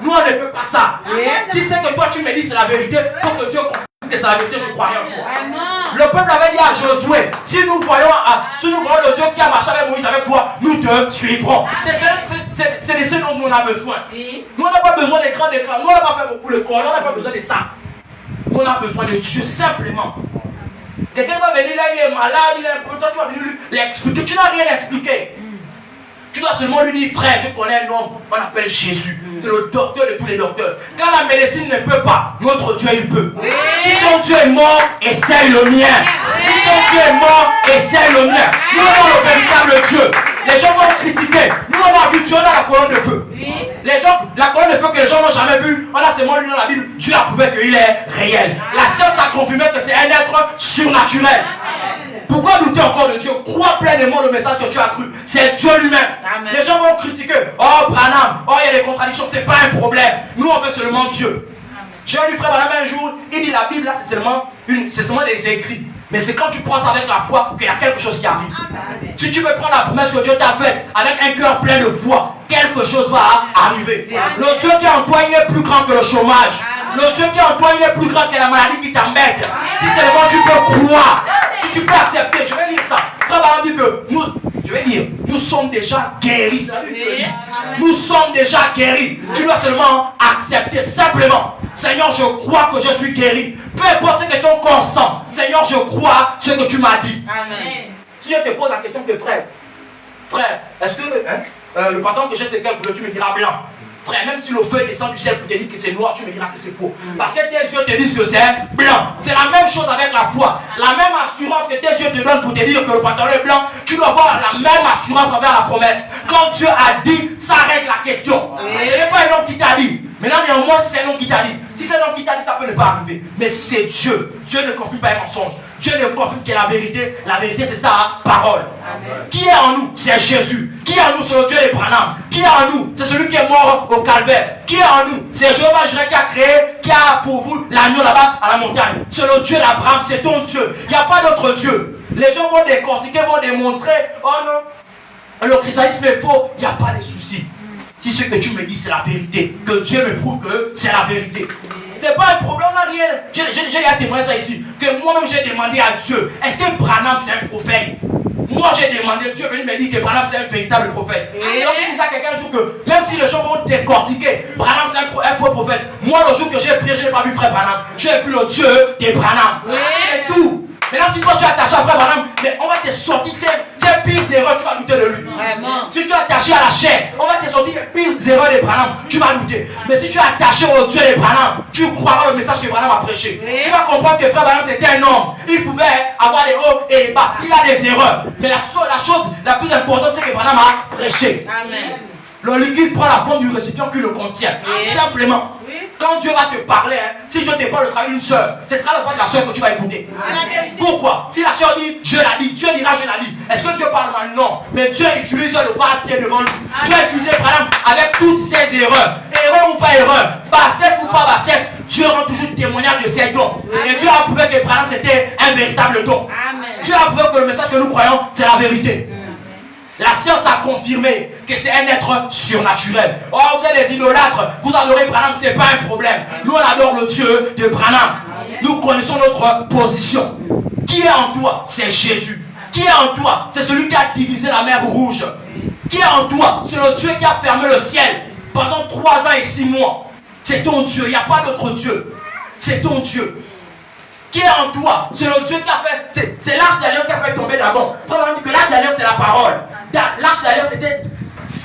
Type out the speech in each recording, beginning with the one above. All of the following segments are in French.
Nous, on ne veut pas ça. Si c'est que toi, tu me dis c'est la vérité, pour que Dieu confirme que c'est la vérité, je crois rien en toi. Le peuple avait dit à Josué, si nous voyons le Dieu qui a marché avec Moïse, avec toi, nous te suivrons. C'est de ce dont nous on a besoin. Nous, on n'a pas besoin d'écran. Nous, on n'a pas fait beaucoup de corps. On n'a pas besoin de ça. Nous, on a besoin de Dieu, simplement. Quelqu'un va venir là, il est malade, il est un peu. Toi, tu vas venir lui expliquer. Tu n'as rien expliqué. Tu dois seulement lui dire, frère, je connais un homme, on appelle Jésus. C'est le docteur de tous les docteurs. Quand la médecine ne peut pas, notre Dieu, il peut. Si ton Dieu est mort, essaye le mien. Si ton Dieu est mort, essaye le mien. Nous avons le véritable Dieu. Les gens vont critiquer. Nous, on a vu Dieu dans la colonne de feu. Les gens, la colonne de feu que les gens n'ont jamais vue, on a seulement lu dans la Bible, Dieu a prouvé qu'il est réel. La science a confirmé que c'est un être surnaturel. Pourquoi douter encore de Dieu? Crois pleinement le message que tu as cru. C'est Dieu lui-même. Les gens vont critiquer. Oh, Branham, oh, il y a des contradictions. C'est pas un problème. Nous, on veut seulement Dieu. J'ai lu frère Branham un jour. Il dit la Bible, là, c'est seulement des écrits. Mais c'est quand tu prends ça avec la foi qu'il y a quelque chose qui arrive. Si tu veux prendre la promesse que Dieu t'a faite avec un cœur plein de foi, quelque chose va arriver. Le Dieu qui est en toi, il est plus grand que le chômage. Le Dieu qui est en toi, il est plus grand que la maladie qui t'embête. Si seulement tu peux croire, si tu peux accepter, je vais lire ça. Frère Branham dit que nous sommes déjà guéris. C'est la Bible qui le dit. Nous sommes déjà guéris. Tu dois seulement accepter simplement. Seigneur, je crois que je suis guéri. Peu importe ce que ton corps sent. Seigneur, je crois ce que tu m'as dit. Amen. Si je te pose la question que frère, est-ce que le patron que j'ai c'est quel couleur, tu me diras blanc. Frère, même si le feu descend du ciel pour te dire que c'est noir, tu me diras que c'est faux. Parce que tes yeux te disent que c'est blanc. C'est la même chose avec la foi. La même assurance que tes yeux te donnent pour te dire que le pantalon est blanc, tu dois avoir la même assurance envers la promesse. Quand Dieu a dit, ça règle la question. Ce n'est pas un homme qui t'a dit. Maintenant, néanmoins, si c'est un homme qui t'a dit, si c'est un homme qui t'a dit, ça peut ne pas arriver. Mais si c'est Dieu, Dieu ne confirme pas un mensonge. Dieu ne confirme que la vérité c'est sa parole. Amen. Qui est en nous? C'est Jésus. Qui est en nous? C'est le Dieu des Branham. Qui est en nous? C'est celui qui est mort au calvaire. Qui est en nous? C'est Jéhovah Jireh qui a créé, qui a pour vous l'agneau là-bas à la montagne. C'est le Dieu d'Abraham, c'est ton Dieu. Il n'y a pas d'autre Dieu. Les gens vont décortiquer, vont démontrer, oh non, le christianisme est faux. Il n'y a pas de souci. Si ce que tu me dis c'est la vérité, que Dieu me prouve que c'est la vérité. C'est pas un problème, on n'a rien. J'ai à témoigner ça ici. Que moi-même j'ai demandé à Dieu, est-ce que Branham c'est un prophète? Moi j'ai demandé, Dieu est venu me dire que Branham c'est un véritable prophète. Et donc il dit ça quelqu'un un jour que même si les gens vont décortiquer, Branham c'est un faux prophète. Moi le jour que j'ai prié, je n'ai pas vu frère Branham. J'ai vu le Dieu des Branham. C'est tout. Maintenant, si toi tu es attaché à frère Branham, mais on va te sortir ces pires erreurs, tu vas douter de lui. Vraiment. Si tu es attaché à la chair, on va te sortir les pires erreurs des Branham, tu vas douter. Mais si tu es attaché au Dieu des Branham, tu croiras le message que Branham a prêché. Tu vas comprendre que frère Branham c'était un homme. Il pouvait avoir des hauts et des bas. Il a des erreurs. Mais la chose la plus importante, c'est que Branham a prêché. Amen. Le liquide prend la forme du récipient qui le contient. Simplement. Quand Dieu va te parler, si Dieu te parle de travailler une soeur, ce sera la voix de la soeur que tu vas écouter. Pourquoi? Si la soeur dit, je l'ai dit, Dieu dira, je l'ai dit. Est-ce que Dieu parle mal? Non. Mais Dieu utilise le vase qui est devant lui. Dieu a utilisé par exemple avec toutes ses erreurs. Erreur ou pas erreur, bassesse ou pas bassesse, Dieu rend toujours témoignage de ses dons. Et Dieu a prouvé que par exemple c'était un véritable don. Dieu a prouvé que le message que nous croyons, c'est la vérité. La science a confirmé que c'est un être surnaturel. Oh, vous êtes des idolâtres, vous adorez Branham, c'est pas un problème. Nous, on adore le Dieu de Branham. Nous connaissons notre position. Qui est en toi? C'est Jésus. Qui est en toi? C'est celui qui a divisé la mer Rouge. Qui est en toi? C'est le Dieu qui a fermé le ciel pendant 3 ans et 6 mois. C'est ton Dieu, il n'y a pas d'autre Dieu. C'est ton Dieu. Qui est en toi? C'est le Dieu qui a fait. C'est l'arche d'alliance qui a fait tomber Dagon. Il faut dire que l'arche d'alliance c'est la parole. L'arche d'alliance c'était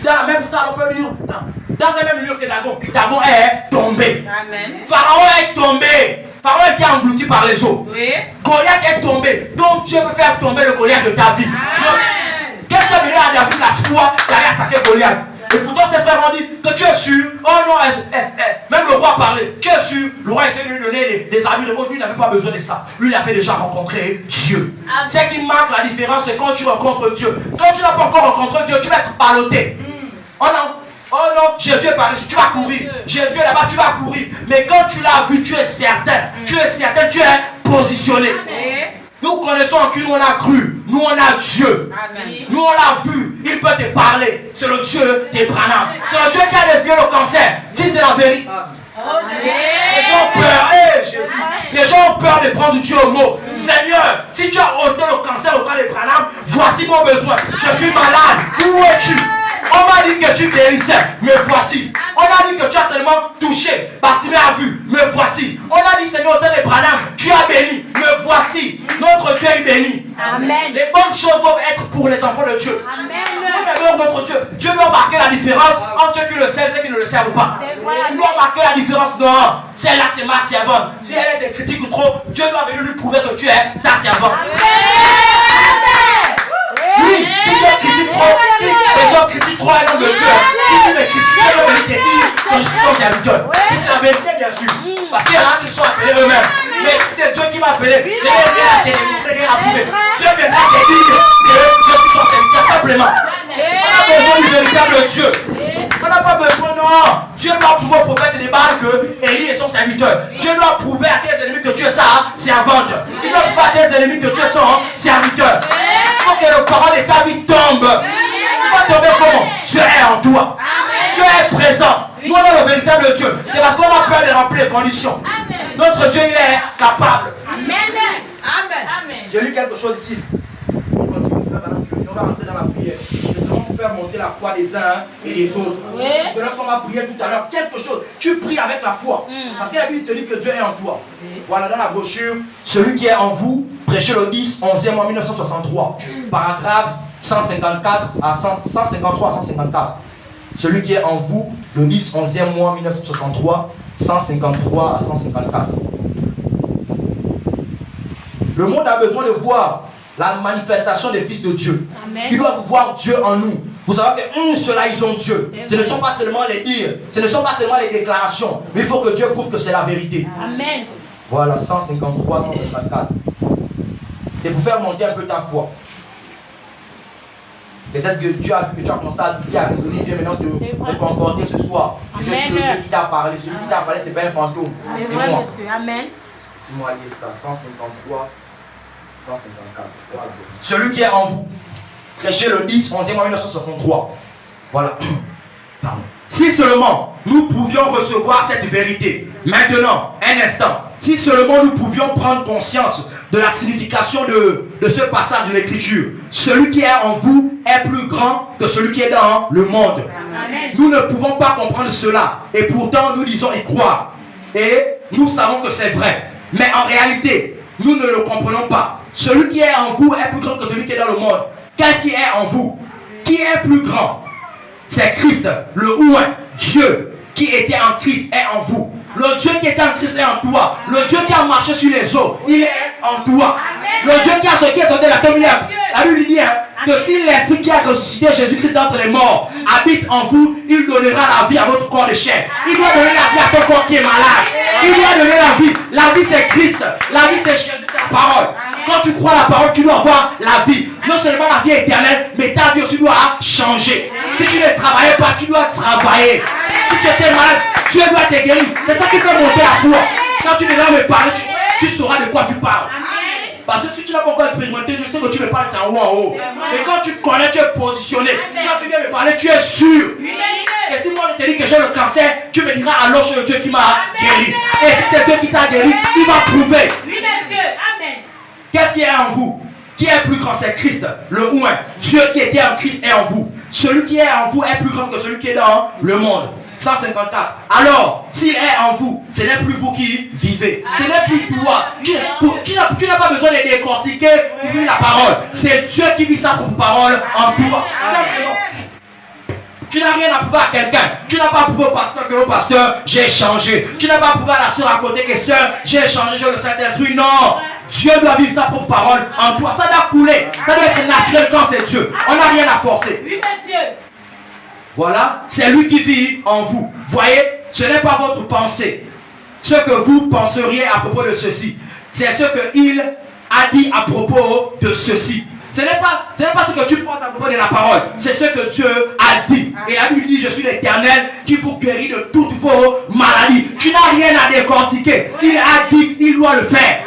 dans la même salle, on peut dire, dans le même lieu que Dagon. Dagon est tombé. Amen. Pharaon est tombé. Pharaon a été englouti par les eaux. Oui. Goliath est tombé. Donc Dieu peut faire tomber le Goliath de ta vie. Qu'est-ce qui a donné à David la foi d'aller attaquer Goliath? Et pourtant ses frères ont dit que tu es sûr. Oh non, même le roi parlait. Tu es sûr. Le roi essayait de lui donner des amis. Lui n'avait pas besoin de ça. Lui il avait déjà rencontré Dieu. Ce qui marque la différence, c'est quand tu rencontres Dieu. Quand tu n'as pas encore rencontré Dieu, tu vas être ballotté. Oh non, Jésus est par ici, tu vas courir. Jésus est là-bas, tu vas courir. Mais quand tu l'as vu, tu es certain. Tu es positionné. Amen. Nous connaissons en qui nous on a cru. Nous on a Dieu. Amen. Nous on l'a vu. Il peut te parler. C'est le Dieu des Branham. C'est le Dieu qui a dévié le cancer. Si dois me prendre Dieu au mot. Seigneur, si tu as ôté le cancer au cas de Branham, voici mon besoin. Je suis malade. Où es-tu? On m'a dit que tu guérissais, me voici. On a dit que tu as seulement touché, Bartimée a vu, me voici. On a dit, Seigneur, au temps de Branham, tu as béni, me voici. Notre Dieu est béni. Amen. Les bonnes choses doivent être pour les enfants de Dieu. Amen. Notre Dieu, Dieu doit marquer la différence entre ceux qui le servent et ceux qui ne le servent pas. Il doit marquer la différence. Non, celle-là c'est ma servante. Si elle est des critiques ou trop, Dieu doit venir lui prouver que tu es sa servante. Oui, si Dieu critique trop, si les gens critiquent trop un homme de Dieu, si tu me critiques, Dieu va venir te dire que je suis ton serviteur. Si c'est la vérité, bien sûr. Parce qu'il y en a qui sont appelés eux-mêmes. Mais c'est Dieu qui m'a appelé. Je n'ai rien à te démontrer, rien à prouver. Dieu viendra te dire que je suis ton serviteur, simplement. On a besoin du véritable Dieu. On n'a pas besoin, non. Dieu doit prouver au prophète des Baals que Élie est son serviteur. Dieu doit prouver à tes ennemis que tu es sa servante. Il doit prouver à tes ennemis que tu es son serviteur. Il faut que le parole de ta vie tombe. Tu vas tomber comment? Dieu est en toi. Dieu est présent. Nous on a le véritable Dieu. C'est parce qu'on a peur de remplir les conditions. Notre Dieu, il est capable. Amen. Amen. J'ai lu quelque chose ici. On continue, on va rentrer dans la prière. C'est seulement pour faire monter la foi des uns et des autres. Que lorsqu'on va prier tout à l'heure, quelque chose, tu pries avec la foi. Parce que la Bible te dit que Dieu est en toi. Voilà, dans la brochure, celui qui est en vous, prêchez le 10, 11e mois 1963. Paragraphe 154 à 153 à 154. Celui qui est en vous, le 10, 11e mois 1963, 153 à 154. Le monde a besoin de voir la manifestation des fils de Dieu. Amen. Ils doivent voir Dieu en nous. Vous savez que ceux-là, ils ont Dieu. Ce ne sont pas seulement les dires, ce ne sont pas seulement les déclarations, mais il faut que Dieu prouve que c'est la vérité. Amen. Voilà, 153, 154. C'est pour faire monter un peu ta foi. Peut-être que Dieu a vu que tu as commencé à douter, à raisonner, il vient maintenant te conforter ce soir. Amen. Je suis le Dieu qui t'a parlé. Celui qui t'a parlé, ce n'est pas un fantôme. C'est moi. Monsieur. Amen. C'est moi lié ça. 153, 154. Voilà. Celui qui est en vous. Prêchez le 10, 11e mois 1963. Voilà. Pardon. Si seulement nous pouvions recevoir cette vérité, maintenant, un instant, si seulement nous pouvions prendre conscience de la signification de ce passage de l'Écriture, celui qui est en vous est plus grand que celui qui est dans le monde. Amen. Nous ne pouvons pas comprendre cela, et pourtant nous disons y croire. Et nous savons que c'est vrai. Mais en réalité, nous ne le comprenons pas. Celui qui est en vous est plus grand que celui qui est dans le monde. Qu'est-ce qui est en vous? Qui est plus grand? C'est Christ, le oint, Dieu qui était en Christ est en vous. Le Dieu qui était en Christ est en toi. Le Dieu qui a marché sur les eaux, il est en toi. Amen. Le Dieu qui a sorti de la tombe, la Bible dit que si l'Esprit qui a ressuscité Jésus-Christ d'entre les morts habite en vous, il donnera la vie à votre corps de chair. Il doit donner la vie à ton corps qui est malade. Il doit donner la vie. La vie c'est Christ. La vie c'est Jésus, sa parole. Quand tu crois la parole, tu dois avoir la vie. Non seulement la vie éternelle, mais ta vie aussi doit changer. Si tu ne travaillais pas, tu dois travailler. Si tu étais malade, Dieu doit te guérir. C'est ça qui fait monter la foi. Quand tu viens me parler, tu sauras de quoi tu parles. Parce que si tu n'as pas encore expérimenté, je sais que tu me parles en haut en haut. Mais quand tu connais, tu es positionné. Quand tu viens me parler, tu es sûr. Et si moi je te dis que j'ai le cancer, tu me diras alors c'est le Dieu qui m'a guéri. Et si c'est Dieu qui t'a guéri, il va prouver. Oui, monsieur. Amen. Qu'est-ce qui est en vous? Qui est plus grand? C'est Christ, le oint. Dieu qui était en Christ est en vous. Celui qui est en vous est plus grand que celui qui est dans le monde. 154. Alors, s'il est en vous, ce n'est plus vous qui vivez. Ce n'est plus toi. Tu n'as pas besoin de décortiquer pour vivre la parole. C'est Dieu qui vit sa propre parole en toi. Tu n'as rien à prouver à quelqu'un. Tu n'as pas prouvé au pasteur que le pasteur, j'ai changé. Tu n'as pas prouvé à la soeur à côté que soeur, j'ai changé, j'ai le Saint-Esprit. Non. Dieu doit vivre sa propre parole en toi. Ça doit couler. Ça doit être naturel quand c'est Dieu. On n'a rien à forcer. Oui, monsieur. Voilà, c'est lui qui vit en vous. Voyez, ce n'est pas votre pensée. Ce que vous penseriez à propos de ceci, c'est ce qu'il a dit à propos de ceci. Ce n'est pas ce que tu penses à propos de la parole, c'est ce que Dieu a dit. Et la Bible dit, je suis l'Éternel qui vous guérit de toutes vos maladies. Tu n'as rien à décortiquer. Il a dit, il doit le faire.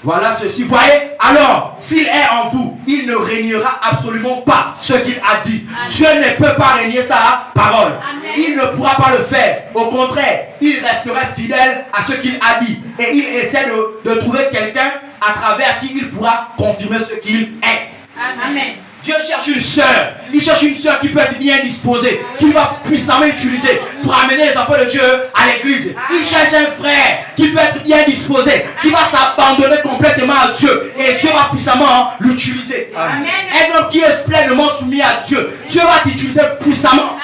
Voilà ceci. Voyez, alors, s'il est en vous, il ne régnera absolument pas ce qu'il a dit. Amen. Dieu ne peut pas régner sa parole. Amen. Il ne pourra pas le faire. Au contraire, il resterait fidèle à ce qu'il a dit. Et il essaie de trouver quelqu'un à travers qui il pourra confirmer ce qu'il est. Amen. Dieu cherche une sœur. Il cherche une sœur qui peut être bien disposée, qui va puissamment utiliser pour amener les enfants de Dieu à l'église. Il cherche un frère qui peut être bien disposé, qui va s'abandonner complètement à Dieu. Et Dieu va puissamment l'utiliser. Un homme qui est pleinement soumis à Dieu, Dieu va t'utiliser puissamment.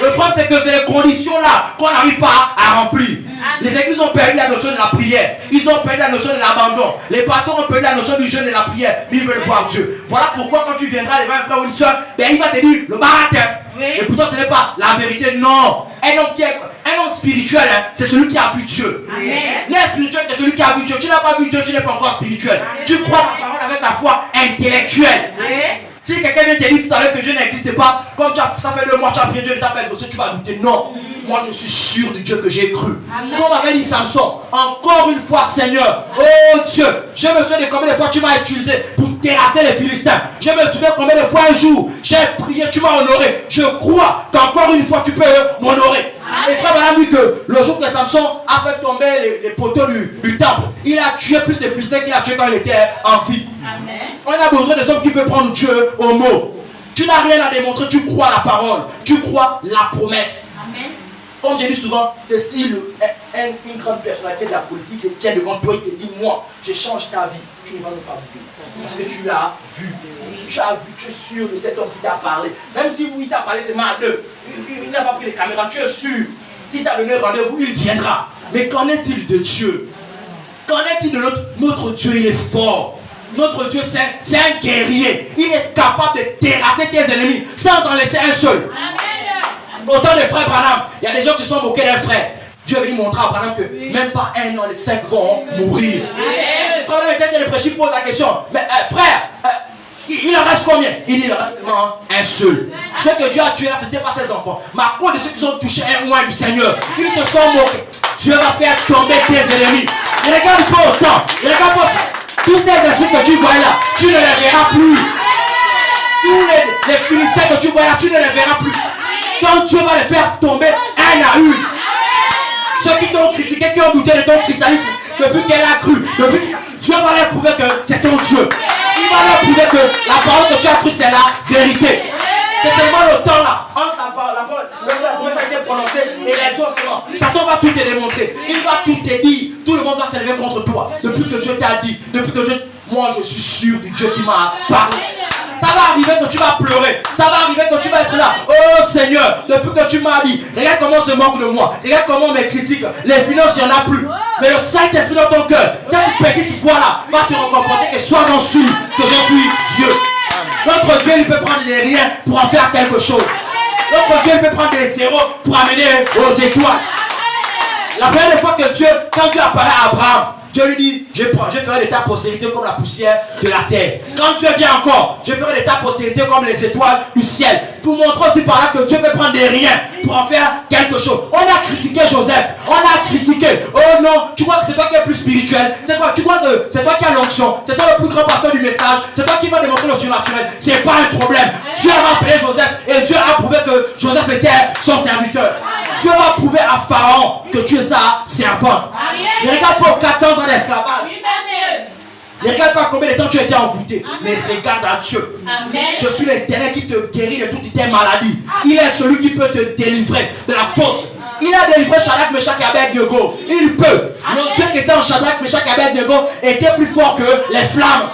Le problème, c'est que c'est les conditions-là qu'on n'arrive pas à remplir. Les églises ont perdu la notion de la prière. Ils ont perdu la notion de l'abandon. Les pasteurs ont perdu la notion du jeûne et de la prière. Mais ils veulent voir Dieu. Voilà pourquoi quand tu viendras devant un frère ou une soeur, ben, il va te dire le baratin. Et pourtant ce n'est pas la vérité. Non. Un homme spirituel, hein, c'est celui qui a vu Dieu. L'homme spirituel, c'est celui qui a vu Dieu. Tu n'as pas vu Dieu, tu n'es pas encore spirituel. Tu crois la parole avec la foi intellectuelle. Si quelqu'un vient te dire tout à l'heure que Dieu n'existe pas, comme ça fait 2 mois que tu as prié, Dieu ne t'a pas exaucé, tu vas douter. Non, moi je suis sûr du Dieu que j'ai cru. Comme avait dit Samson, encore une fois Seigneur, oh Dieu, je me souviens de combien de fois tu m'as utilisé pour terrasser les Philistins. Je me souviens combien de fois un jour j'ai prié, tu m'as honoré. Je crois qu'encore une fois tu peux m'honorer. Et frère Branham dit que le jour que Samson a fait tomber les poteaux du temple, il a tué plus de Philistins qu'il a tué quand il était en vie. Amen. On a besoin des hommes qui peuvent prendre Dieu au mot. Tu n'as rien à démontrer, tu crois la parole, tu crois la promesse. Amen. Comme j'ai dit souvent, que si une grande personnalité de la politique se tient devant toi et te dit moi, je change ta vie, tu ne vas pas vivre. Parce que tu l'as vu. Tu as vu, tu es sûr de cet homme qui t'a parlé. Même si il t'a parlé seulement à 2, il n'a pas pris les caméras, tu es sûr. S'il t'a donné rendez-vous, il viendra. Mais qu'en est-il de Dieu? Qu'en est-il de notre Dieu? Il est fort. Notre Dieu, c'est un guerrier. Il est capable de terrasser tes ennemis sans en laisser un seul. Autant de frères Branham, il y a des gens qui se sont moqués d'un frère. Dieu est venu montrer à Branham que même pas 1 an, les 5 vont mourir. Frère Branham était le prêcher, pose la question. Mais frère, il en reste combien? Il dit il en reste seulement un seul. Ce que Dieu a tué là, ce n'était pas ses enfants. Mais à cause de ceux qui ont touché un mois du Seigneur, ils se sont moqués. Dieu va faire tomber tes ennemis. Ne regarde pas autant. Ne regarde pas. Tous ces esprits que tu vois là, tu ne les verras plus. Tous les Philistins que tu vois là, tu ne les verras plus. Donc Dieu va les faire tomber un à une. Ceux qui t'ont critiqué, qui ont douté de ton christianisme, depuis qu'elle a cru, Dieu va leur prouver que c'est ton Dieu. Il va leur prouver que la parole que tu as crue, c'est la vérité. C'est seulement le temps là, entre la parole, la promesse a été prononcée et les jours seulement. Satan va tout te démontrer. Il va tout te dire. Tout le monde va s'élever contre toi. Depuis que Dieu t'a dit, depuis que Dieu... Moi je suis sûr du Dieu qui m'a parlé. Ça va arriver que tu vas pleurer. Ça va arriver que tu vas être là. Oh Seigneur, depuis que tu m'as dit, regarde comment on se moque de moi. Regarde comment on me critique. Les finances, il n'y en a plus. Mais le Saint-Esprit dans ton cœur, cette petite voix là, va te réconforter et sois-en sûr que je suis Dieu. Notre Dieu, il peut prendre des riens pour en faire quelque chose. Notre Dieu, il peut prendre des zéros pour amener aux étoiles. La première fois que Dieu, quand Dieu apparaît à Abraham, Dieu lui dit, je ferai de ta postérité comme la poussière de la terre. Quand Dieu vient encore, je ferai de ta postérité comme les étoiles du ciel. Pour montrer aussi par là que Dieu peut prendre des riens pour en faire quelque chose. On a critiqué Joseph. On a critiqué. Oh non, tu crois que c'est toi qui es plus spirituel? C'est quoi? Tu crois que c'est toi qui as l'onction? C'est toi le plus grand pasteur du message? C'est toi qui vas démontrer le surnaturel? C'est pas un problème. Dieu a appelé Joseph et Dieu a prouvé que Joseph était son serviteur. Dieu va prouver à Pharaon que tu es sa servante. Ne regarde pas aux 400 ans d'esclavage. Ne regarde pas combien de temps tu étais envoûté. Mais regarde à Dieu. Amen. Je suis l'Éternel qui te guérit de toutes tes maladies. Il est celui qui peut te délivrer de la force. Il a délivré Shadrach, Meshach et Abednego. Il peut. Le Dieu qui était en Shadrach, Meshach et Abednego était plus fort que les flammes.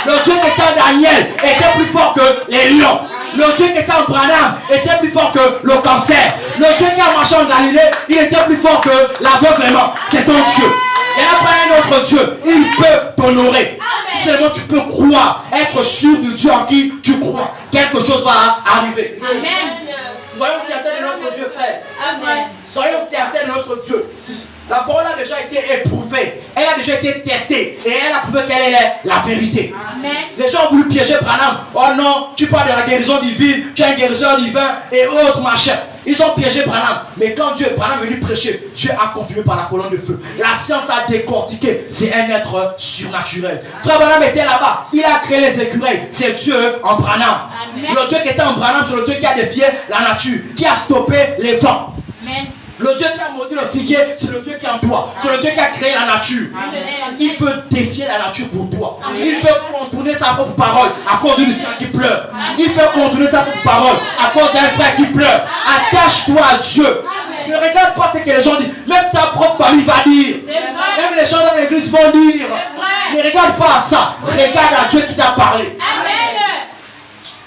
Le Dieu qui était en Daniel était plus fort que les lions. Le Dieu qui était en Branham était plus fort que le cancer. Le Dieu qui a marché en Galilée, il était plus fort que l'aveuglement. C'est ton Dieu. Il n'y a pas un autre Dieu. Il peut t'honorer. Si seulement tu peux croire, être sûr du Dieu en qui tu crois, quelque chose va arriver. Amen. Soyons certains de notre Dieu, frère. Amen. Soyons certains de notre Dieu. La parole a déjà été éprouvée. Elle a déjà été testée. Et elle a prouvé qu'elle est la vérité. Amen. Les gens ont voulu piéger Branham. Oh non, tu parles de la guérison divine. Tu es un guérisseur divin et autres machin. Ils ont piégé Branham. Mais quand Branham est venu prêcher, Dieu a confirmé par la colonne de feu. La science a décortiqué. C'est un être surnaturel. Frère Branham était là-bas. Il a créé les écureuils. C'est Dieu en Branham. Le Dieu qui était en Branham, c'est le Dieu qui a défié la nature, qui a stoppé les vents. Amen. Le Dieu qui a maudit le figuier, c'est le Dieu qui est en toi. C'est le Dieu qui a créé la nature. Amen. Il peut défier la nature pour toi. Amen. Il peut contourner sa propre parole à cause d'une sœur qui pleure. Amen. Il peut contourner sa propre parole à cause d'un frère qui pleure. Attache-toi à Dieu. Amen. Ne regarde pas ce que les gens disent. Même ta propre famille va dire. Même les gens dans l'église vont dire. Ne regarde pas à ça. Regarde à Dieu qui t'a parlé. Amen.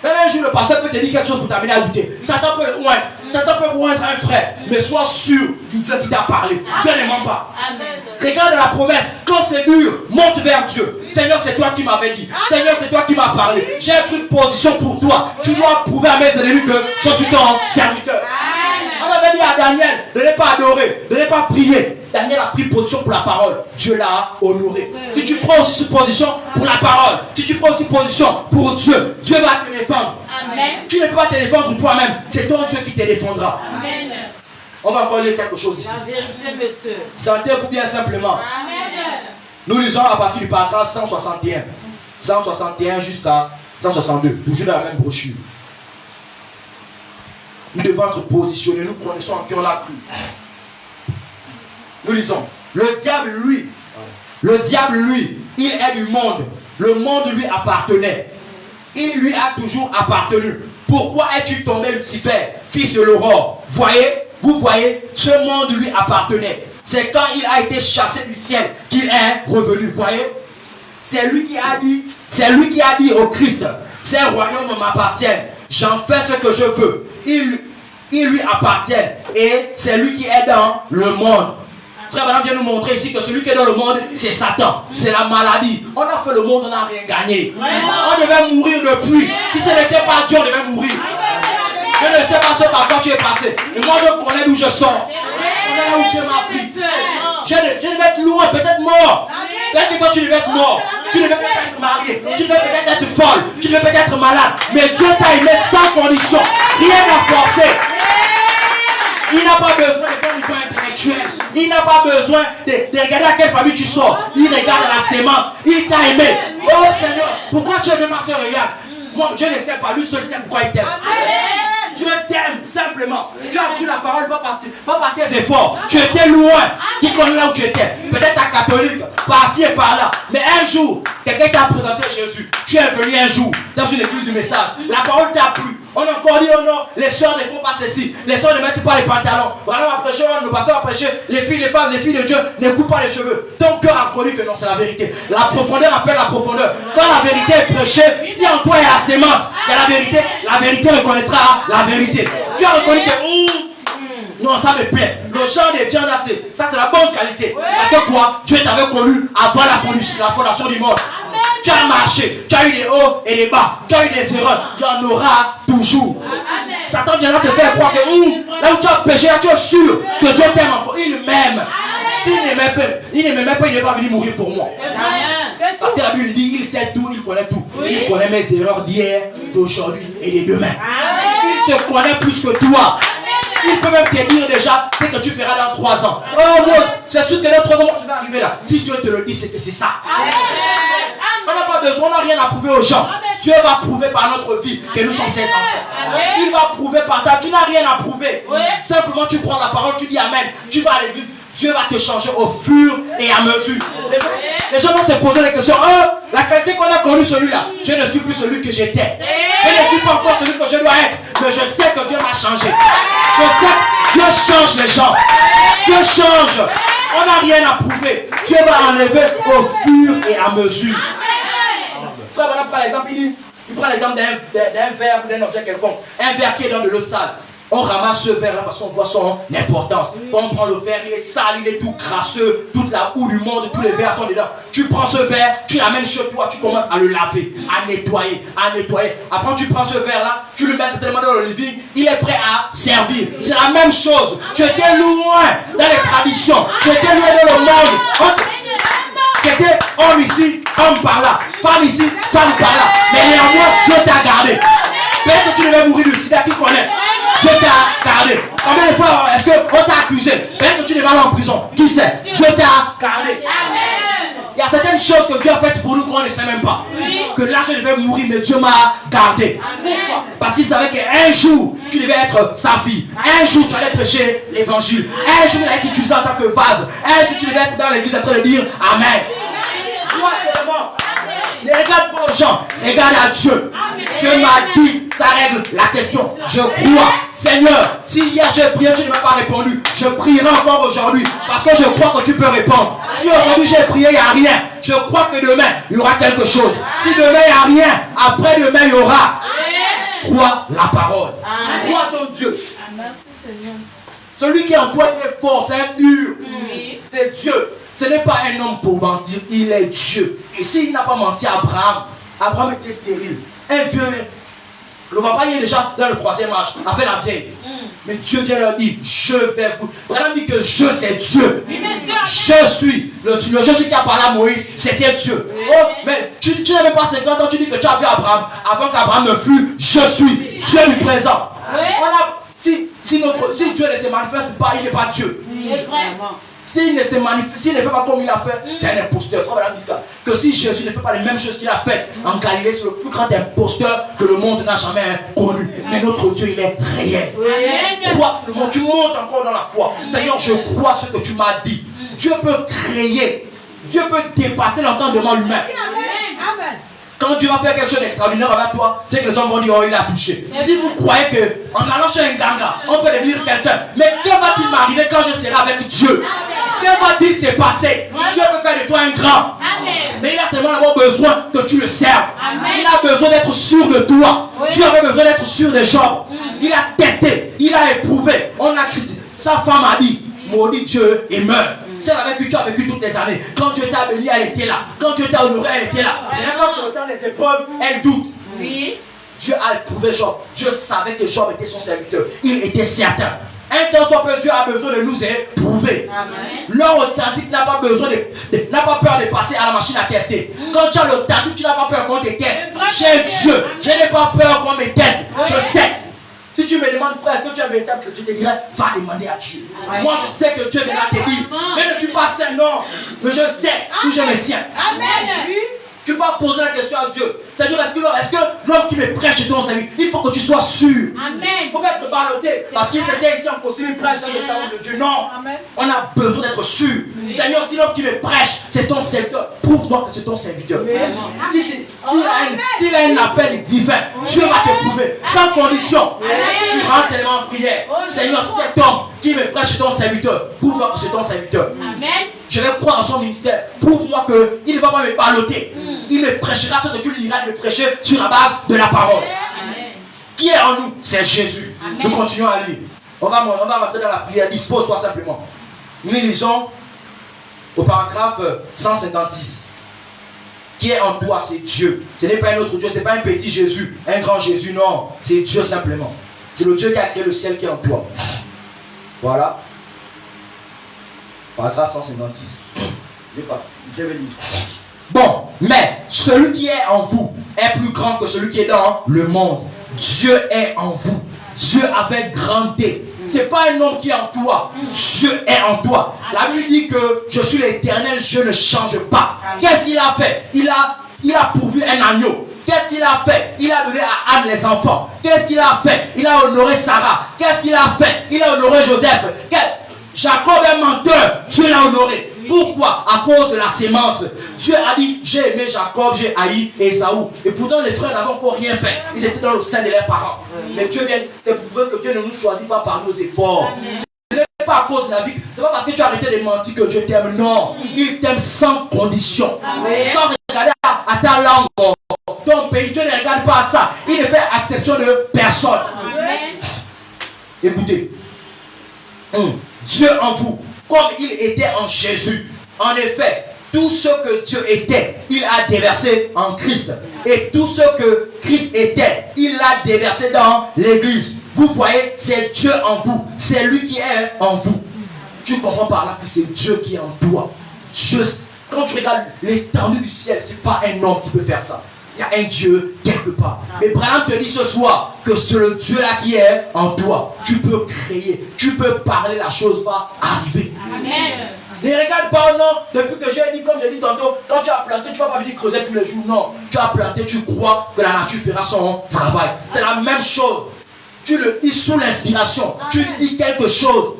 Même un jour, le pasteur peut te dire quelque chose pour t'amener à douter. Satan peut le moindre. Satan peut moindre un frère. Mais sois sûr du Dieu qui t'a parlé. Dieu ne ment pas. Amen. Regarde la promesse. Quand c'est dur, monte vers Dieu. Seigneur, c'est toi qui m'avais dit. Seigneur, c'est toi qui m'as parlé. J'ai pris position pour toi. Tu dois prouver à mes ennemis que je suis ton serviteur. Amen. On avait dit à Daniel de ne pas adorer, de ne pas prier. Daniel a pris position pour la parole. Dieu l'a honoré. Si tu prends aussi position pour la parole, si tu prends aussi position pour Dieu, Dieu va te défendre. Amen. Tu ne peux pas te défendre toi-même. C'est ton Dieu qui te défendra. Amen. On va encore lire quelque chose ici. La vérité, monsieur. Sentez-vous bien simplement. Amen. Nous lisons à partir du paragraphe 161. 161 jusqu'à 162. Toujours dans la même brochure. Nous devons être positionnés. Nous connaissons en qui on l'a cru. Nous lisons. Le diable, lui, il est du monde. Le monde lui appartenait. Il lui a toujours appartenu. Pourquoi es-tu tombé, Lucifer, fils de l'aurore? Vous voyez, ce monde lui appartenait. C'est quand il a été chassé du ciel qu'il est revenu. Voyez, c'est lui qui a dit au Christ, ces royaumes m'appartiennent. J'en fais ce que je veux. Il lui appartient. Et c'est lui qui est dans le monde. Frère Branham vient nous montrer ici que celui qui est dans le monde, c'est Satan. C'est la maladie. On a fait le monde, on n'a rien gagné. On devait mourir depuis. Si ce n'était pas Dieu, on devait mourir. Je ne sais pas ce par quoi tu es passé. Et moi, je connais d'où je sors. Je connais là où Dieu m'a pris. Je devais être loin, peut-être mort. Peut-être que toi, tu devais être mort. Tu devais peut-être être marié. Tu devais peut-être être folle. Tu devais peut-être être malade. Mais Dieu t'a aimé sans condition. Rien à forcer. Il n'a pas besoin de ton niveau intellectuel. Il n'a pas besoin de regarder à quelle famille tu sors. Il regarde la sémence. Il t'a aimé. Oh Seigneur, pourquoi tu aimes ma soeur? Regarde. Moi, je ne sais pas. Lui seul sait pourquoi il t'aime. Dieu t'aime simplement. Tu as pris la parole, pas par tes efforts. Tu étais loin. Qui connaît là où tu étais? Peut-être à catholique, par-ci et par-là. Mais un jour, quelqu'un t'a présenté Jésus. Tu es venu un jour dans une église du message. La parole t'a plu. On a encore dit, oh non, les soeurs ne font pas ceci. Les soeurs ne mettent pas les pantalons. Voilà, on va prêcher, le pasteur va prêcher. Les filles, les femmes, les filles de Dieu ne coupent pas les cheveux. Ton cœur a connu que non, c'est la vérité. La profondeur appelle la profondeur. Quand la vérité est prêchée, si en toi il y a la sémence, il y a la vérité reconnaîtra la vérité. Tu as reconnu que non, ça me plaît. Le genre de viande, ça c'est la bonne qualité. Parce que quoi? Dieu t'avait connu avant la fondation du monde. Tu as marché, tu as eu des hauts et des bas, tu as eu des erreurs, il y en aura toujours. Amen. Satan viendra te faire croire que là où tu as péché, là tu es sûr que Dieu t'aime encore. Il m'aime. S'il ne m'aimait pas, il n'est pas venu mourir pour moi. Amen. Parce que la Bible dit, il sait tout, il connaît tout. Oui. Il connaît mes erreurs d'hier, d'aujourd'hui et de demain. Amen. Il te connaît plus que toi. Il peut même te dire déjà ce que tu feras dans 3 ans. Oh moi, c'est sûr que dans 3 ans, tu vas arriver là. Si Dieu te le dit, c'est que c'est ça. Amen. On n'a pas besoin, on n'a rien à prouver aux gens. Dieu va prouver par notre vie que nous sommes ses enfants. Il va prouver par ta. Tu n'as rien à prouver. Simplement, tu prends la parole, tu dis Amen. Tu vas à l'église. Dieu va te changer au fur et à mesure. Les gens vont se poser la question. La qualité qu'on a connue celui-là. Je ne suis plus celui que j'étais. Je ne suis pas encore celui que je dois être. Mais je sais que Dieu m'a changé. Je sais que Dieu change les gens. Dieu change. On n'a rien à prouver. Dieu va enlever au fur et à mesure. Frère, voilà, par exemple, il prend l'exemple d'un verre ou d'un objet quelconque. Un verre qui est dans de l'eau sale. On ramasse ce verre là parce qu'on voit son importance. Quand on prend le verre, il est sale, il est tout crasseux, toute la houe du monde, tous les verres sont dedans. Tu prends ce verre, tu l'amènes chez toi, tu commences à le laver, à nettoyer, à nettoyer. Après tu prends ce verre là, tu le mets certainement dans le living, il est prêt à servir. C'est la même chose. Tu étais loin dans les traditions, tu étais loin dans le monde. C'était homme ici, homme par là, femme ici, femme par là. Mais néanmoins, Dieu t'a gardé. Peut-être que tu devais mourir du sida, qui connaît? Dieu t'a gardé. Combien de fois est-ce qu'on t'a accusé? Même que tu n'es pas là en prison. Qui sait? Dieu t'a gardé. Il y a certaines choses que Dieu a faites pour nous qu'on ne sait même pas. Que là je devais mourir, mais Dieu m'a gardé. Pourquoi? Parce qu'il savait qu'un jour tu devais être sa fille. Un jour tu allais prêcher l'évangile. Un jour il allait t'utiliser en tant que vase. Un jour tu devais être dans l'église en train de dire Amen. Toi seulement. Ne regarde pas aux gens, regarde à Dieu. Dieu m'a dit, ça règle la question. Je crois, Seigneur, si hier j'ai prié, tu ne m'as pas répondu, je prierai encore aujourd'hui, parce que je crois que tu peux répondre. Si aujourd'hui j'ai prié, il n'y a rien, je crois que demain, il y aura quelque chose. Si demain, il n'y a rien, après demain, il y aura. Crois la parole. Crois ton Dieu. Merci Seigneur. Celui qui est en toi, il est fort, c'est un dur. C'est Dieu. Ce n'est pas un homme pour mentir, il est Dieu. Et s'il n'a pas menti à Abraham, Abraham était stérile. Un vieux, le papa il est déjà dans le 3e âge, avec la vieille. Mais Dieu vient leur dire, je vais vous. Abraham dit que je c'est Dieu. Je suis. Le je suis qui a parlé à Moïse, c'était Dieu. Oh, mais tu n'avais pas 50 ans, tu dis que tu as vu Abraham. Avant qu'Abraham ne fût, je suis. Dieu du présent. Si Dieu ne se manifeste pas, il n'est pas Dieu. S'il ne fait pas comme il a fait, c'est un imposteur. Frère, que si Jésus ne fait pas les mêmes choses qu'il a fait en Galilée, c'est le plus grand imposteur que le monde n'a jamais connu. Mais notre Dieu, il est réel. Tu montes encore dans la foi. Seigneur, je crois ce que tu m'as dit. Dieu peut créer. Dieu peut dépasser l'entendement humain. Quand Dieu va faire quelque chose d'extraordinaire avec toi, c'est que les hommes vont dire, oh, il a touché. Si vous croyez qu'en allant chez un ganga, on peut devenir quelqu'un, mais que va-t-il m'arriver quand je serai avec Dieu? Que va-t-il se passer? Dieu peut faire de toi un grand. Mais il a seulement d'abord besoin que tu le serves. Il a besoin d'être sûr de toi. Dieu avait besoin d'être sûr de Job. Il a testé, il a éprouvé. On a critiqué. Sa femme a dit, maudit Dieu et meurt. Celle avec qui tu as vécu toutes les années. Quand Dieu t'a béni, elle était là. Quand Dieu t'a honoré, elle était là. Et quand sur le temps des épreuves, elle doute. Dieu a éprouvé Job. Dieu savait que Job était son serviteur. Il était certain. Un temps soit peu, Dieu a besoin de nous éprouver. L'homme authentique n'a pas besoin n'a pas peur de passer à la machine à tester. Quand tu as l'authentique, tu n'as pas peur qu'on te teste. J'ai Dieu. Je n'ai pas peur qu'on me teste. Je sais. Si tu me demandes, frère, est-ce que tu es véritable, je te dirais, va demander à Dieu. Moi, je sais que Dieu viendra te dire, je ne suis pas saint, non, mais je sais où je me tiens. Amen. Tu vas poser la question à Dieu. Seigneur, est-ce que l'homme qui me prêche ton Seigneur, il faut que tu sois sûr. Amen. Il faut être ballotté. Parce qu'il était ici en costume, il prêche le temps de Dieu. Non. Amen. On a besoin d'être sûr. Seigneur, si l'homme qui me prêche, c'est ton serviteur, prouve-moi que c'est ton serviteur. S'il a un appel divin, Dieu va t'éprouver sans condition. Tu rentres tellement en prière. Seigneur, si cet homme qui me prêche, c'est ton serviteur, prouve-moi que c'est ton serviteur. Amen. Je vais croire en son ministère. Prouve-moi qu'il ne va pas me balloter. Il me prêchera ce que tu lui diras de me prêcher sur la base de la parole. Amen. Qui est en nous? C'est Jésus. Amen. Nous continuons à lire. On va rentrer dans la prière. Dispose-toi simplement. Nous lisons au paragraphe 156. Qui est en toi? C'est Dieu. Ce n'est pas un autre Dieu. Ce n'est pas un petit Jésus, un grand Jésus. Non. C'est Dieu simplement. C'est le Dieu qui a créé le ciel qui est en toi. Voilà. Paragraphe 156. Je vais lire. Bon, mais celui qui est en vous est plus grand que celui qui est dans le monde. Dieu est en vous. Dieu avec grand D. Ce n'est pas un homme qui est en toi. Dieu est en toi. La Bible dit que je suis l'Éternel, je ne change pas. Qu'est-ce qu'il a fait? Il a pourvu un agneau. Qu'est-ce qu'il a fait? Il a donné à Anne les enfants. Qu'est-ce qu'il a fait? Il a honoré Sarah. Qu'est-ce qu'il a fait? Il a honoré Joseph. Jacob est menteur. Dieu l'a honoré. Pourquoi? À cause de la sémence. Dieu a dit, j'ai aimé Jacob, j'ai haï Ésaü. Et pourtant les frères n'avaient encore rien fait. Ils étaient dans le sein de leurs parents. Mais Dieu vient, c'est pour vrai que Dieu ne nous choisit pas par nos efforts. Ce n'est pas à cause de la vie. Ce n'est pas parce que tu as arrêté de mentir que Dieu t'aime. Non. Il t'aime sans condition. Sans regarder à ta langue. Ton pays, Dieu ne regarde pas à ça. Il ne fait exception de personne. Écoutez. Dieu en vous, comme il était en Jésus. En effet, tout ce que Dieu était, il a déversé en Christ. Et tout ce que Christ était, il l'a déversé dans l'Église. Vous voyez, c'est Dieu en vous. C'est lui qui est en vous. Tu comprends par là que c'est Dieu qui est en toi. Dieu, quand tu regardes l'étendue du ciel, ce n'est pas un homme qui peut faire ça. Il y a un Dieu quelque part. Mais Branham te dit ce soir que c'est le Dieu là qui est en toi. Tu peux créer, tu peux parler, la chose va arriver. Amen. Ne regarde pas, non, depuis que j'ai dit, comme je dis tantôt, quand tu as planté, tu ne vas pas venir creuser tous les jours. Non, tu as planté, tu crois que la nature fera son travail. C'est la même chose. Tu le dis sous l'inspiration. Tu dis quelque chose.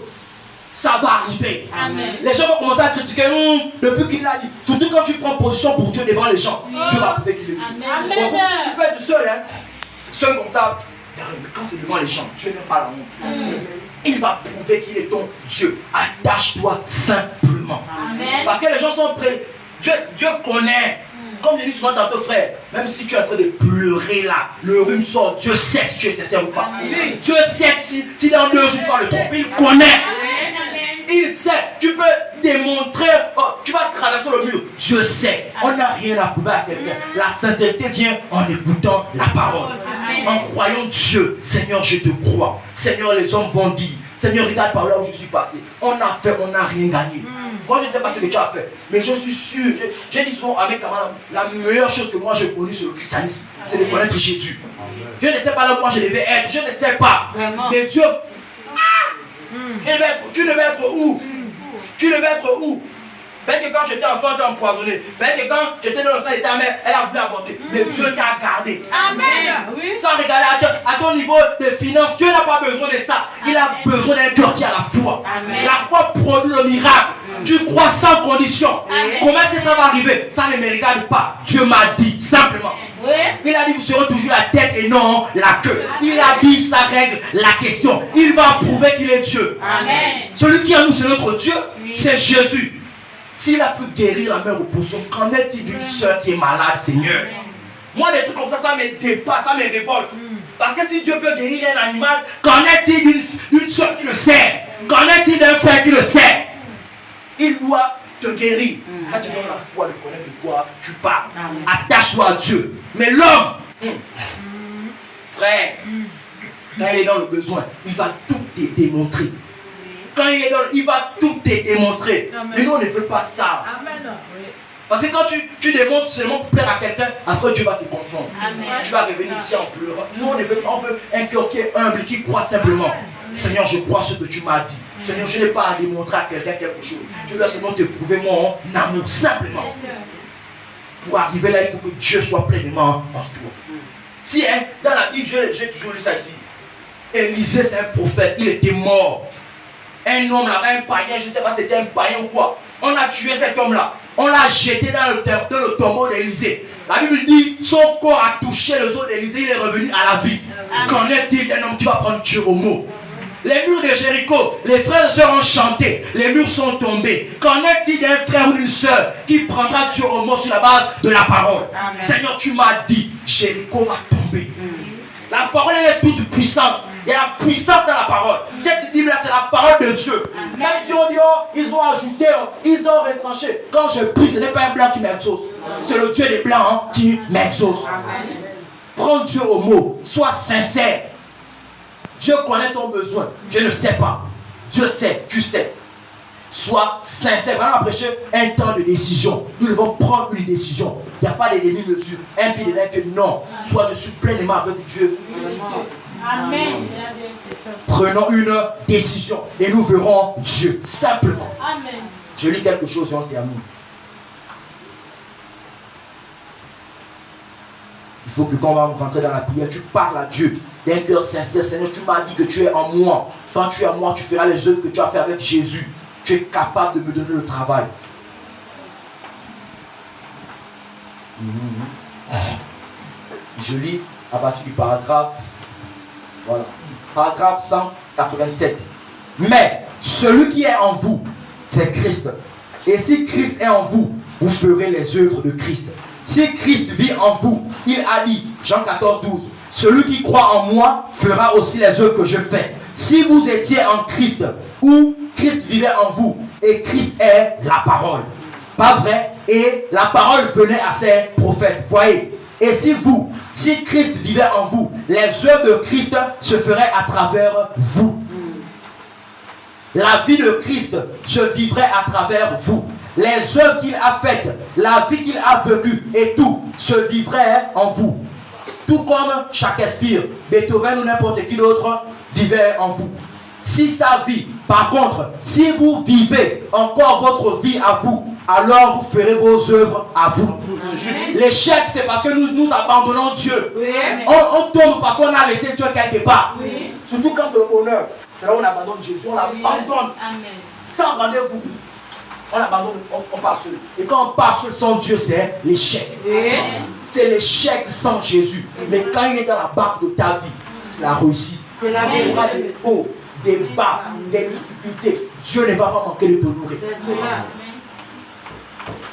Ça va arriver. Amen. Les gens vont commencer à critiquer depuis qu'il l'a dit. Surtout quand tu prends position pour Dieu devant les gens. Dieu va prouver qu'il est Dieu. Amen. Tu peux être seul, hein. Seul comme ça. Mais quand c'est devant les gens, Dieu n'est pas l'amour. Il va prouver qu'il est ton Dieu. Attache-toi simplement. Amen. Parce que les gens sont prêts. Dieu connaît. Comme je dis souvent tantôt, frère, même si tu es en train de pleurer là, le rhume sort, Dieu sait si tu es sincère ou pas. Amen. Dieu sait si dans 2 jours tu vas le tromper, il connaît. Il sait, tu peux démontrer, tu vas traverser le mur. Dieu sait, on n'a rien à prouver à quelqu'un. La sincérité vient en écoutant la parole. En croyant Dieu, Seigneur, je te crois. Seigneur, les hommes vont dire, Seigneur, regarde par là où je suis passé. On a fait, on n'a rien gagné. Moi, je ne sais pas ce que tu as fait, mais je suis sûr. J'ai dit souvent avec camarades, la meilleure chose que moi j'ai connue sur le christianisme, c'est de connaître Jésus. Je ne sais pas là où moi je devais être, je ne sais pas. Vraiment. Mais Dieu, tu devais être où? Tu devais être où? Peut-être que quand j'étais enfant, tu as empoisonné. Peut-être que quand j'étais dans le sein de ta mère, elle a voulu avorter. Mais Dieu t'a gardé. Amen. Oui. Sans regarder à ton niveau de finance, Dieu n'a pas besoin de ça. Il a besoin d'un cœur qui a la foi. Amen. La foi produit le miracle. Tu crois sans condition. Amen. Comment est-ce que ça va arriver? Ça ne me regarde pas. Dieu m'a dit simplement. Oui. Il a dit vous serez toujours la tête et non la queue. Il a dit ça règle la question. Il va prouver qu'il est Dieu. Amen. Celui qui est en nous, c'est notre Dieu. C'est Jésus. S'il a pu guérir la mère au poisson, qu'en est-il d'une soeur qui est malade, Seigneur? Moi, des trucs comme ça me dépasse, ça me révolte. Parce que si Dieu peut guérir un animal, qu'en est-il d'une soeur qui le sait? Qu'en est-il d'un frère qui le sait? Il doit te guérir. Ça te donne la foi de connaître de quoi tu parles. Attache-toi à Dieu. Mais l'homme, frère, quand il est dans le besoin, il va tout te démontrer. Quand il va tout te démontrer. Mais nous, on ne veut pas ça. Amen. Parce que quand tu démontres seulement pour plaire à quelqu'un, après Dieu va te confondre. Amen. Tu vas revenir ici en pleurant. Nous, on veut un cœur qui est humble, qui croit simplement. Seigneur, je crois ce que tu m'as dit. Seigneur, je n'ai pas à démontrer à quelqu'un quelque chose. Je dois seulement te prouver mon amour, simplement. Pour arriver là, il faut que Dieu soit pleinement en toi. Si, hein, dans la Bible, j'ai toujours lu ça ici. Élisée, c'est un prophète, il était mort. Un homme là-bas, un païen, je ne sais pas si c'était un païen ou quoi. On a tué cet homme-là. On l'a jeté dans le tombeau d'Élisée. La Bible dit, son corps a touché le sol d'Élisée, il est revenu à la vie. Qu'en est-il d'un homme qui va prendre Dieu au mot? Les murs de Jéricho, les frères et sœurs ont chanté, les murs sont tombés. Qu'en est-il d'un frère ou d'une sœur qui prendra Dieu au mot sur la base de la parole? Amen. Seigneur, tu m'as dit, Jéricho va tomber. La parole, elle est toute puissante. Il y a la puissance dans la parole. Cette Bible-là, c'est la parole de Dieu. Même si on dit, oh, ils ont ajouté, oh, ils ont retranché. Quand je prie, ce n'est pas un blanc qui m'exauce. C'est le Dieu des blancs hein, qui m'exauce. Prends Dieu au mot. Sois sincère. Dieu connaît ton besoin. Je ne sais pas. Dieu sait, tu sais. Sois sincère. Vraiment prêcher un temps de décision. Nous devons prendre une décision. Il n'y a pas de demi-mesure. Un pied de l'air que non. Soit je suis pleinement avec Dieu. Amen. Prenons une décision et nous verrons Dieu. Simplement. Amen. Je lis quelque chose et on termine. Il faut que quand on va rentrer dans la prière, tu parles à Dieu d'un cœur sincère. Seigneur, tu m'as dit que tu es en moi. Quand tu es en moi, tu feras les œuvres que tu as fait avec Jésus. Tu es capable de me donner le travail. Je lis à partir du paragraphe. Voilà. Paragraphe 187. Mais celui qui est en vous, c'est Christ. Et si Christ est en vous, vous ferez les œuvres de Christ. Si Christ vit en vous, il a dit, Jean 14, 12, celui qui croit en moi fera aussi les œuvres que je fais. Si vous étiez en Christ, ou Christ vivait en vous, et Christ est la parole. Pas vrai? Et la parole venait à ses prophètes. Voyez. Et si Christ vivait en vous, les œuvres de Christ se feraient à travers vous. La vie de Christ se vivrait à travers vous. les œuvres qu'il a faites, la vie qu'il a vécue et tout se vivrait en vous. Tout comme Shakespeare, Beethoven ou n'importe qui d'autre vivait en vous. Si sa vie, par contre, si vous vivez encore votre vie à vous, alors vous ferez vos œuvres à vous. L'échec, c'est parce que nous abandonnons Dieu. Oui. On tombe parce qu'on a laissé Dieu quelque part. Oui. Surtout quand c'est le bonheur. C'est là où on abandonne Jésus, on l'abandonne. Sans rendez-vous. On abandonne, on part seul. Et quand on part seul sans Dieu, c'est l'échec. Oui. C'est l'échec sans Jésus. Mais quand il est dans la barque de ta vie, c'est la réussite. C'est la Il y aura des faux, des bas, des difficultés. Dieu ne va pas manquer de te nourrir. C'est cela.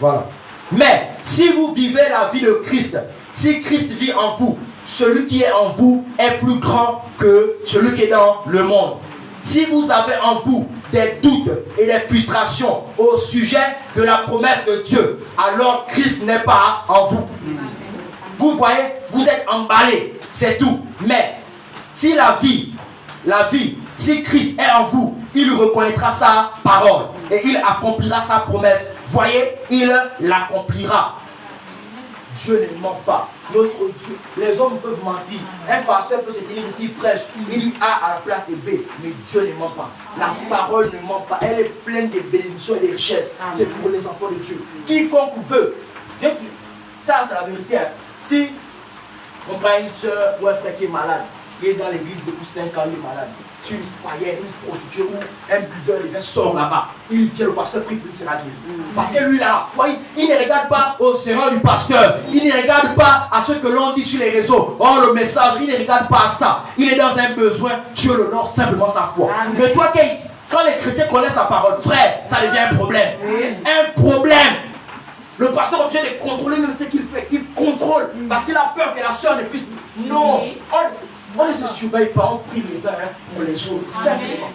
Voilà. Mais si vous vivez la vie de Christ, si Christ vit en vous, celui qui est en vous est plus grand que celui qui est dans le monde. Si vous avez en vous des doutes et des frustrations au sujet de la promesse de Dieu, alors Christ n'est pas en vous. Vous voyez, vous êtes emballé, c'est tout. Mais si si Christ est en vous, il reconnaîtra sa parole et il accomplira sa promesse. Voyez, il l'accomplira. Dieu ne ment pas. Notre Dieu, les hommes peuvent mentir. Un pasteur peut se tenir ici, prêche. Il dit A à la place de B. Mais Dieu ne ment pas. La parole ne ment pas. Elle est pleine de bénédictions et de richesses. C'est pour les enfants de Dieu. Quiconque veut. Dieu, ça, c'est la vérité. Hein. Si on prend une soeur ou un frère qui est malade, il est dans l'église depuis 5 ans, il est malade. Si une païenne, une prostituée ou un buveur, il sort là-bas. Il vient, le pasteur prie pour lui, c'est la guérir. Parce que lui, il a la foi. Il ne regarde pas au serment du pasteur. Il ne regarde pas à ce que l'on dit sur les réseaux. Oh, le message, il ne regarde pas à ça. Il est dans un besoin. Dieu honore simplement sa foi. Mais toi, quand les chrétiens connaissent la parole, frère, ça devient un problème. Un problème. Le pasteur est obligé de contrôler même ce qu'il fait. Il contrôle parce qu'il a peur que la soeur ne puisse. Non. On ne se surveille pas, on prie les uns pour les autres. Simplement.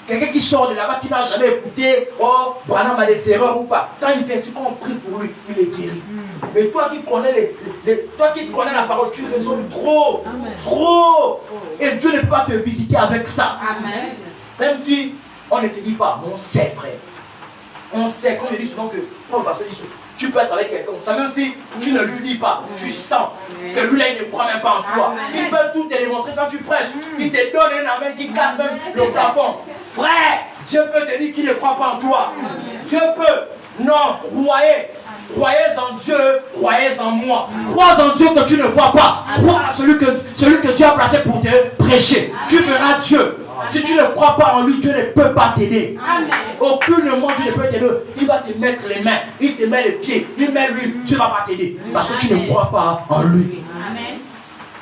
Quelqu'un qui sort de là-bas, qui n'a jamais écouté, oh, Branham a des erreurs ou pas. Quand il fait ce qu'on prie pour lui, il est guéri. Mais toi qui connais toi qui connais la parole, tu raisonnes trop. Amen. Trop. Et Dieu ne peut pas te visiter avec ça. Amen. Même si on ne te dit pas, on sait, frère. On sait, comme je dis souvent que, comme le pasteur dit souvent, tu peux être avec quelqu'un, ça même si tu ne lui dis pas, tu sens que lui là il ne croit même pas en toi. Il peut tout te démontrer quand tu prêches. Il te donne un amen qui casse même le plafond. Frère, Dieu peut te dire qu'il ne croit pas en toi. Dieu peut. Non, croyez. Croyez en Dieu, croyez en moi. Crois en Dieu que tu ne vois pas. Crois à celui que Dieu a placé pour te prêcher. Tu verras Dieu. Si tu ne crois pas en lui, Dieu ne peut pas t'aider. Aucunement Dieu ne peut t'aider. Il va te mettre les mains, il te met les pieds, il met l'huile, Dieu ne va pas t'aider. Parce que tu ne crois pas en lui.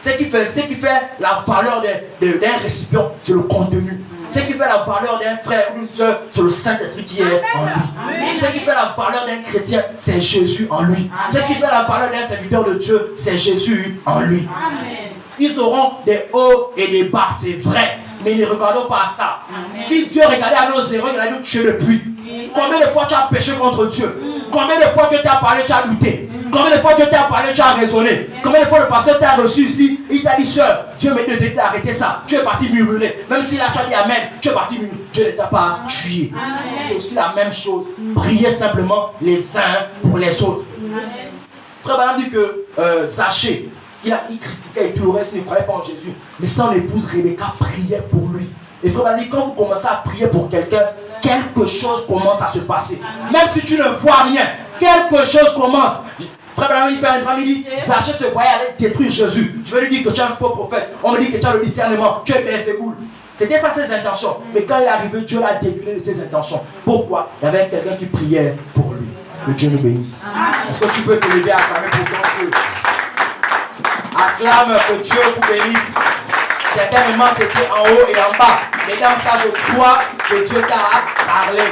Ce qui fait la valeur d'un récipient, c'est le contenu. Ce qui fait la valeur d'un frère ou d'une soeur, c'est le Saint-Esprit qui est en lui. Ce qui fait la valeur d'un chrétien, c'est Jésus en lui. Ce qui fait la valeur d'un serviteur de Dieu, c'est Jésus en lui. Ils auront des hauts et des bas, c'est vrai. Mais ne regardons pas à ça. Si Dieu regardait à nos erreurs, il a dit tu es le puits. Combien de fois tu as péché contre Dieu? Combien de fois Dieu t'a parlé, tu as douté? Combien de fois Dieu t'a parlé, tu as raisonné? Combien de fois le pasteur t'a reçu ici? Il t'a dit, soeur, Dieu m'a dit d'arrêter ça. Tu es parti murmurer. Même si là tu as dit amen, tu es parti murmurer. Dieu ne t'a pas tué. C'est aussi la même chose. Priez simplement les uns pour les autres. Frère Branham dit que Zachée, il critiquait et tout le reste, ne croyait pas en Jésus. Mais son épouse Rebecca priait pour lui. Et frère Branham dit, quand vous commencez à prier pour quelqu'un, quelque chose commence à se passer. Même si tu ne vois rien, quelque chose commence. Frère Branham, il fait un drame, il dit, Zachée se voyait aller détruire Jésus. Je vais lui dire que tu es un faux prophète. On me dit que tu as le discernement, tu es Belzéboul. C'était ça ses intentions. Mais quand il est arrivé, Dieu l'a dévié de ses intentions. Pourquoi? Il y avait quelqu'un qui priait pour lui. Que Dieu nous bénisse. Est-ce que tu peux te lever à acclamer pour ton Dieu? Acclame que Dieu vous bénisse. Certainement c'était en haut et en bas. Mais dans ça, je crois que Dieu t'a parlé.